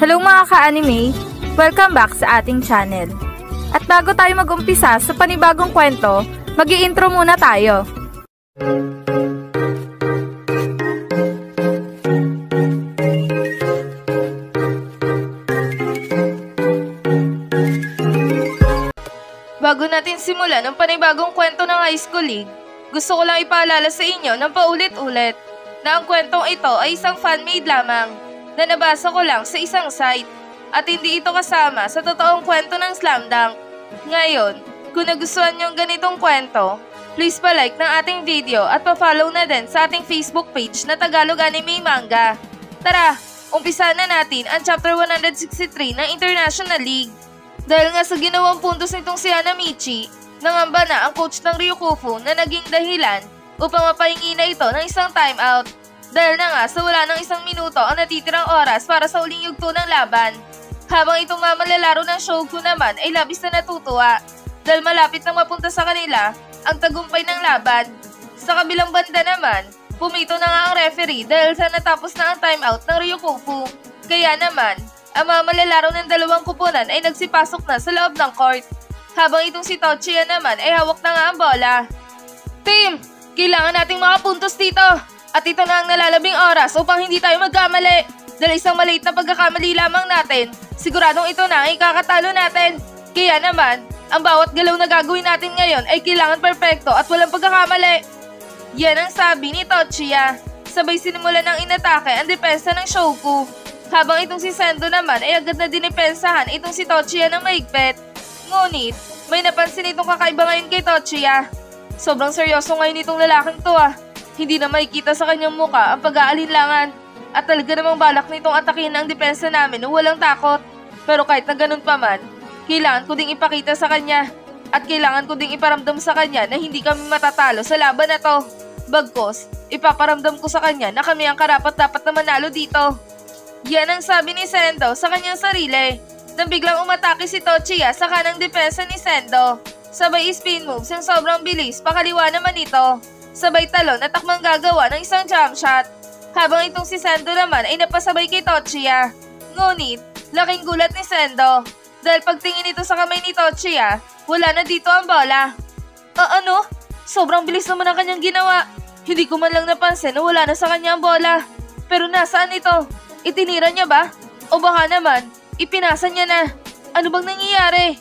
Hello mga ka-anime! Welcome back sa ating channel. At bago tayo mag-umpisa sa panibagong kwento, mag-i-intro muna tayo. Bago natin simulan ang panibagong kwento ng High School League, gusto ko lang ipaalala sa inyo ng paulit-ulit na ang kwentong ito ay isang fan-made lamang na nabasa ko lang sa isang site at hindi ito kasama sa totoong kwento ng Slam Dunk. Ngayon, kung nagustuhan nyo ang ganitong kwento, please pa-like ng ating video at pa-follow na din sa ating Facebook page na Tagalog Anime Manga. Tara, umpisa na natin ang chapter 163 ng International League. Dahil nga sa ginawang puntos nitong si Hanamichi, nangamba na ang coach ng Ryukufu na naging dahilan upang mapahingi na ito ng isang timeout. Dahil na nga sa wala ng isang minuto ang natitirang oras para sa uling yugto ng laban. Habang itong mamalalaro ng Shogo naman ay labis na natutuwa dahil malapit nang mapunta sa kanila ang tagumpay ng laban. Sa kabilang banda naman, pumito na nga ang referee dahil sa natapos na ang timeout ng Ryukufu. Kaya naman, ang mamalalaro ng dalawang kupunan ay nagsipasok na sa loob ng court. Habang itong si Tochiya naman ay hawak na nga ang bola. Team, kailangan nating makapuntos dito! At ito na ang nalalabing oras upang hindi tayo magkamali. Dahil isang maliit na pagkakamali lamang natin, siguradong ito na ang ikakatalo natin. Kaya naman, ang bawat galaw na gagawin natin ngayon ay kailangan perpekto at walang pagkakamali. Yan ang sabi ni Tochiya. Sabay sinimulan ng inatake ang depensa ng Shogo. Habang itong si Sendo naman ay agad na dinipensahan itong si Tochiya ng mahigpit. Ngunit, may napansin itong kakaiba ngayon kay Tochiya. Sobrang seryoso ngayon itong lalaking to Hindi na makikita sa kanyang muka ang pag-aalinlangan at talaga namang balak nitong atakin ang depensa namin na walang takot. Pero kahit na ganun pa man, kailangan ko ding ipakita sa kanya at kailangan ko ding iparamdam sa kanya na hindi kami matatalo sa laban na to. Bagkos, ipaparamdam ko sa kanya na kami ang karapat-dapat na manalo dito. Yan ang sabi ni Sendo sa kanyang sarili nang biglang umatake si Tochiya sa kanang depensa ni Sendo. Sabay spin moves yung sobrang bilis, pakaliwa naman ito. Sabay talon at takmang gagawa ng isang jump shot. Habang itong si Sendo naman ay napasabay kay Tochiya. Ngunit, laking gulat ni Sendo. Dahil pagtingin ito sa kamay ni Tochiya, wala na dito ang bola. Ano? Sobrang bilis naman ang kanyang ginawa. Hindi ko man lang napansin na wala na sa kanya ang bola. Pero nasaan ito? Itinira niya ba? O baka naman, ipinasa niya na. Ano bang nangyayari?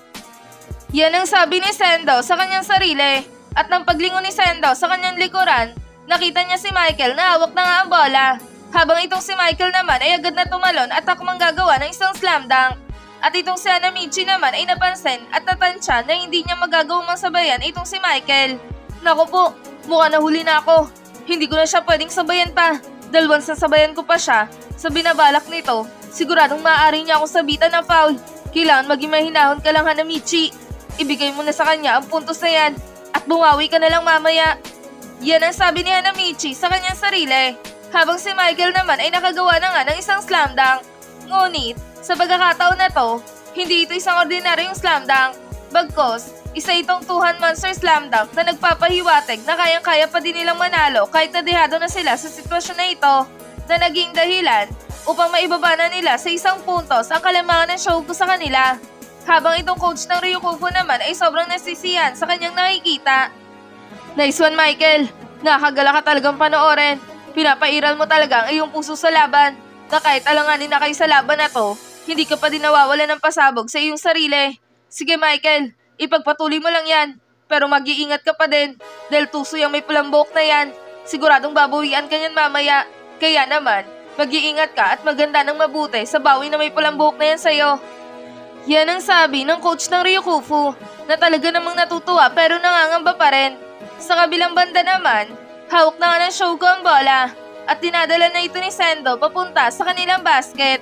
Yan ang sabi ni Sendo sa kanyang sarili. At nang paglingon ni Sendo sa kanyang likuran, nakita niya si Michael na hawak na nga ang bola. Habang itong si Michael naman ay agad na tumalon at takmang gagawa ng isang slam dunk. At itong si Hanamichi naman ay napansin at natansya na hindi niya magagawang masabayan itong si Michael. Naku po, mukha nahuli na ako. Hindi ko na siya pwedeng sabayan pa. Dahil once nasabayan ko pa siya, sa binabalak nito, siguradong maaari niya akong sabitan ng foul. Kailangan maging mahinahon ka lang, Hanamichi. Ibigay mo na sa kanya ang puntos na yan. At bumawi ka na lang mamaya. Yan ang sabi ni Hanamichi sa kanyang sarili. Habang si Michael naman ay nakagawa na nga ng isang slam dunk. Ngunit, sa pagkakataon na to, hindi ito isang ordinaryong slam dunk. Bagkos, isa itong 2-hand monster slam dunk na nagpapahiwatig na kayang-kaya pa din nilang manalo kahit nadehado na sila sa sitwasyon na ito na naging dahilan upang maibaba na nila sa isang puntos ang kalamangan ng Shogo sa kanila. Habang itong coach ng Ryukufu naman ay sobrang nasisiyan sa kanyang nakikita. Nice one, Michael. Nakakagala ka talagang panoorin. Pinapairal mo talaga ang iyong puso sa laban na kahit alanganin na kayo sa laban na to, hindi ka pa din nawawalan ng pasabog sa iyong sarili. Sige, Michael, ipagpatuloy mo lang yan. Pero mag-iingat ka pa din dahil tuso yung may pulang buhok na yan. Siguradong babawian ka niyan mamaya. Kaya naman, mag-iingat ka at maganda ng mabuti sa bawi na may pulang buhok na yan sa'yo. Yan ang sabi ng coach ng Ryukufu na talaga namang natutuwa pero nangangamba pa rin. Sa kabilang banda naman, hawak na nga ng Shogo ang bola at dinadala na ito ni Sendo papunta sa kanilang basket.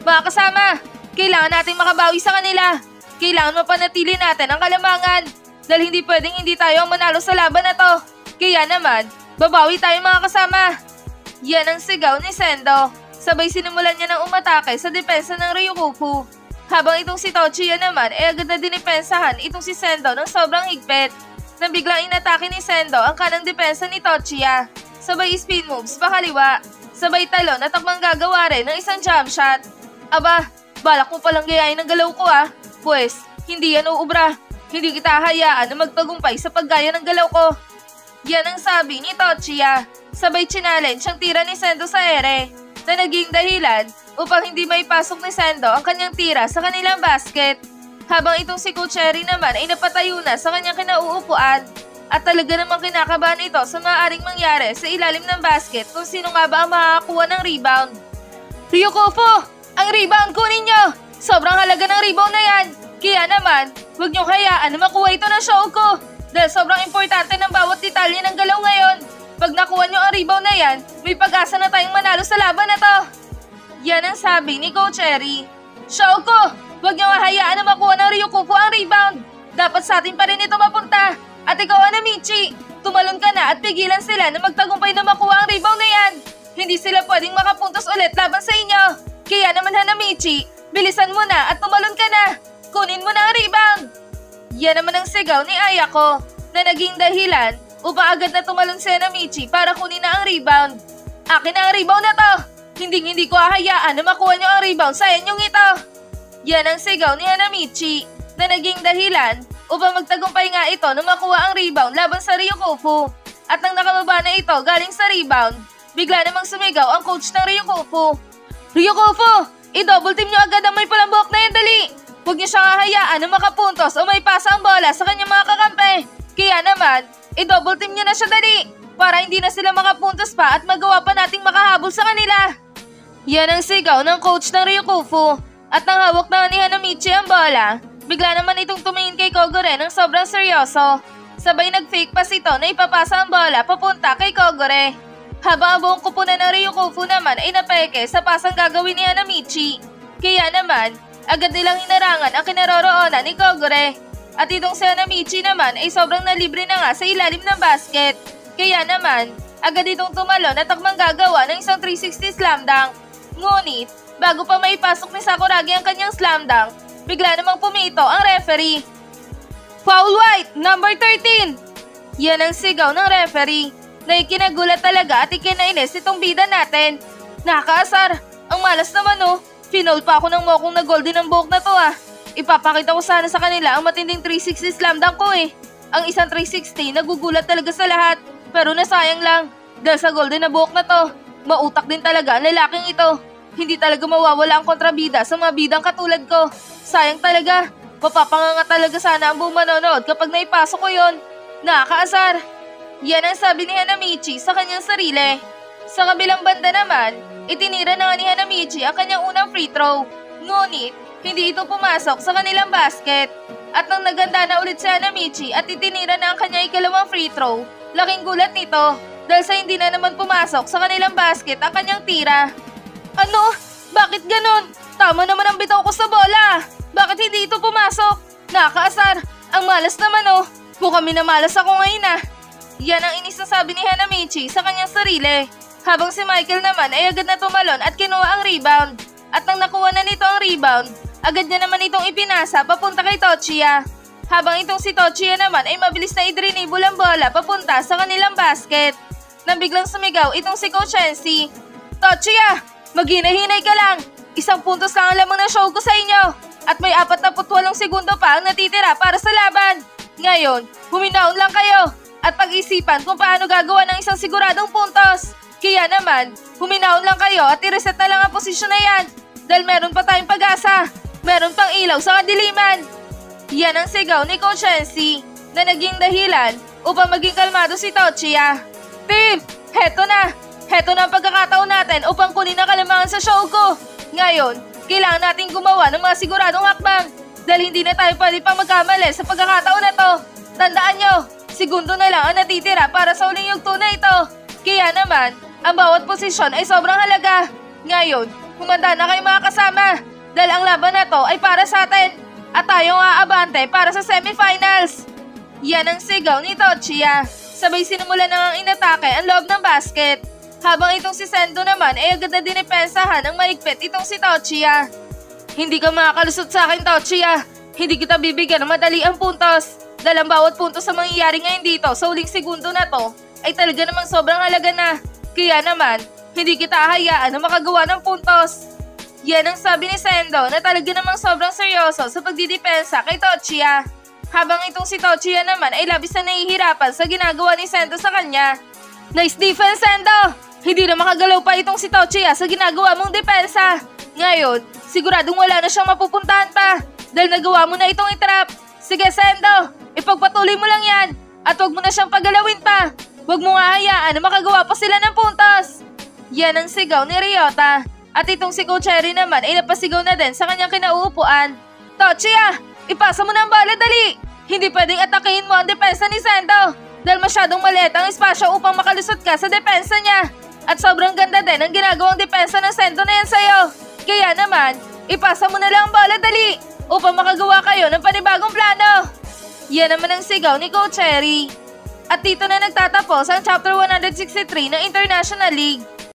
Mga kasama, kailangan nating makabawi sa kanila. Kailangan mapanatili natin ang kalamangan dahil hindi pwedeng hindi tayo ang manalo sa laban na to. Kaya naman, babawi tayo mga kasama. Yan ang sigaw ni Sendo. Sabay sinimulan niya ng umatake sa depensa ng Ryukufu. Habang itong si Tochiya naman ay agad na dinipensahan itong si Sendo ng sobrang higpit. Nang biglang inatake ni Sendo ang kanang depensa ni Tochiya. Sabay spin moves pakaliwa. Sabay talon at takmang gagawa rin ng isang jump shot. Aba, balak mo palang gayahin ng galaw ko Pwes, hindi yan uubra. Hindi kita hayaan na magtagumpay sa paggaya ng galaw ko. Yan ang sabi ni Totsuya. Sabay challenge ang tira ni Sendo sa ere na naging dahilan upang hindi maipasok ni Sendo ang kanyang tira sa kanilang basket. Habang itong si Coach Eri naman ay napatayo na sa kanyang kinauupuan at talaga namang kinakabahan ito sa maaaring mangyari sa ilalim ng basket kung sino nga ba ang makakakuha ng rebound. Ryukofu! Ang rebound kunin nyo! Sobrang halaga ng rebound na yan! Kaya naman, huwag niyong hayaan na makuha ito ng Shouko dahil sobrang importante ng bawat detalye ng galaw ngayon. Pag nakuha niyo ang rebound na yan, may pag-asa na tayong manalo sa laban na to. Yan ang sabi ni Coach Eri. Shouko, huwag niyong hayaan na makuha ng Ryukofu ang rebound. Dapat sa atin pa rin ito mapunta. At ikaw, Hanamichi, tumalon ka na at pigilan sila na magtagumpay na makuha ang rebound na yan. Hindi sila pwedeng makapuntos ulit laban sa inyo. Kaya naman, Hanamichi, bilisan mo na at tumalon ka na. Kunin mo na ang rebound. Yan naman ang sigaw ni Ayako na naging dahilan upang agad na tumalon si Hanamichi para kunin na ang rebound. Akin na ang rebound na to. Hindi ko hahayaan na makuha niyo ang rebound sa inyong ito. Yan ang sigaw ni Hanamichi na naging dahilan upang magtagumpay nga ito na makuha ang rebound laban sa Ryukofu. At nang nakababa na ito galing sa rebound, bigla namang sumigaw ang coach ng Ryukofu. Ryukofu, i-double team niyo agad ang may pulang buhok na yan, dali! Huwag niyo siyang hahayaan na makapuntos o may pasa ang bola sa kanyang mga kakampi. Kaya naman, i-double team niyo na siya, dali! Para hindi na sila makapuntos pa at magawa pa nating makahabol sa kanila. Yan ang sigaw ng coach ng Ryukofu. At nang hawak na ni Hanamichi ang bola, bigla naman itong tumingin kay Kogore ng sobrang seryoso. Sabay nag-fake pass ito na ipapasa ang bola papunta kay Kogore. Habang ang buong kupunan ng Ryukofu naman ay napeke sa pasang gagawin ni Hanamichi. Kaya naman, agad nilang hinarangan ang kinaroroonan ni Kogore. At itong si Hanamichi naman ay sobrang nalibre na nga sa ilalim ng basket. Kaya naman, agad itong tumalon at takmang gagawa ng isang 360 slam dunk. Ngunit, bago pa maipasok ni Sakuragi ang kanyang slam dunk, bigla namang pumito ang referee. Foul white, number 13! Yan ang sigaw ng referee na ikinagulat talaga at ikinainis itong bida natin. Nakakaasar, ang malas naman Finoul pa ako ng mokong na golden ang buhok na to Ipapakita ko sana sa kanila ang matinding 360 slam dunk ko Ang isang 360 nagugulat talaga sa lahat. Pero nasayang lang dahil sa golden na buhok na to. Mautak din talaga ang lalaking ito. Hindi talaga mawawala ang kontrabida sa mga bidang katulad ko. Sayang talaga. Mapapanganga talaga sana ang buong manonood kapag naipasok ko yon. Nakakaasar. Yan ang sabi ni Hanamichi sa kanyang sarili. Sa kabilang banda naman, itinira na nga ni Hanamichi ang kanyang unang free throw. Ngunit, hindi ito pumasok sa kanilang basket. At nang naganda na ulit si Hanamichi at itinira na ang kanyang ikalawang free throw, laking gulat nito dahil sa hindi na naman pumasok sa kanilang basket ang kanyang tira. Ano? Bakit ganon? Tama naman ang bitaw ko sa bola. Bakit hindi ito pumasok? Nakakaasar. Ang malas naman Mukhang minamalas ako ngayon Yan ang inis na sabi ni Hanamichi sa kanyang sarili. Habang si Michael naman ay agad na tumalon at kinuha ang rebound. At nang nakuha na nito ang rebound, agad niya naman itong ipinasa papunta kay Totsuya. Habang itong si Totsuya naman ay mabilis na idrinibol ang bola papunta sa kanilang basket. Nang biglang sumigaw itong si Coach Sensei. Totsuya, maghinahinay ka lang. Isang puntos lang ang lamang ng show ko sa inyo. At may 48 segundo pa ang natitira para sa laban. Ngayon, huminaon lang kayo at pag-isipan kung paano gagawa ng isang siguradong puntos. Kaya naman, huminaon lang kayo at i-reset na lang ang posisyon na yan. Dahil meron pa tayong pag-asa. Meron pang ilaw sa kadiliman. Yan ang sigaw ni Coach Sensei na naging dahilan upang maging kalmado si Totsuya. Team, heto na. Heto na ang pagkakataon natin upang kunin ang kalamangan sa show ko. Ngayon, kailangan natin gumawa ng mga siguradong hakbang. Dahil hindi na tayo pwede pang magkamali sa pagkakataon na to. Tandaan nyo, segundo na lang ang natitira para sa uling yugto na ito. Kaya naman, ang bawat posisyon ay sobrang halaga. Ngayon, humanda na kayo mga kasama. Dahil ang laban na to ay para sa atin. At tayong aabante para sa semifinals. Yan ang sigaw ni Totsuya. Sabay sinimula na ang inatake ang loob ng basket. Habang itong si Sendo naman ay agad na dinipensahan ng maigpit itong si Totsuya. Hindi ka makakalusot sa akin, Totsuya. Hindi kita bibigyan ng madali ang puntos. Dahil ang bawat puntos sa mangyayari ngayon dito sa uling segundo na to ay talaga namang sobrang halaga na. Kaya naman, hindi kita hayaan na makagawa ng puntos. Yan ang sabi ni Sendo na talaga namang sobrang seryoso sa pagdidepensa kay Tochiya. Habang itong si Tochiya naman ay labis na nahihirapan sa ginagawa ni Sendo sa kanya. Nice defense, Sendo! Hindi na makagalaw pa itong si Tochiya sa ginagawa mong depensa. Ngayon, siguradong wala na siyang mapupuntahan pa dahil nagawa mo na itong itrap. Sige, Sendo, ipagpatuloy mo lang yan at huwag mo na siyang pagalawin pa. Huwag mo nga hayaan na makagawa pa sila ng puntos. Yan ang sigaw ni Ryota. At itong si Coach Cherry naman ay napasigaw na din sa kanyang kinauupuan. Tochiya, ipasa mo na ang bala, dali! Hindi pwedeng atakihin mo ang depensa ni Sendo dahil masyadong maliit ang espasyo upang makalusot ka sa depensa niya. At sobrang ganda din ang ginagawang depensa ng Sendo na yan sa'yo. Kaya naman, ipasa mo na lang ang bala, dali! Upang makagawa kayo ng panibagong plano. Yan naman ang sigaw ni Coach Cherry. At dito na nagtatapos ang Chapter 163 ng International League.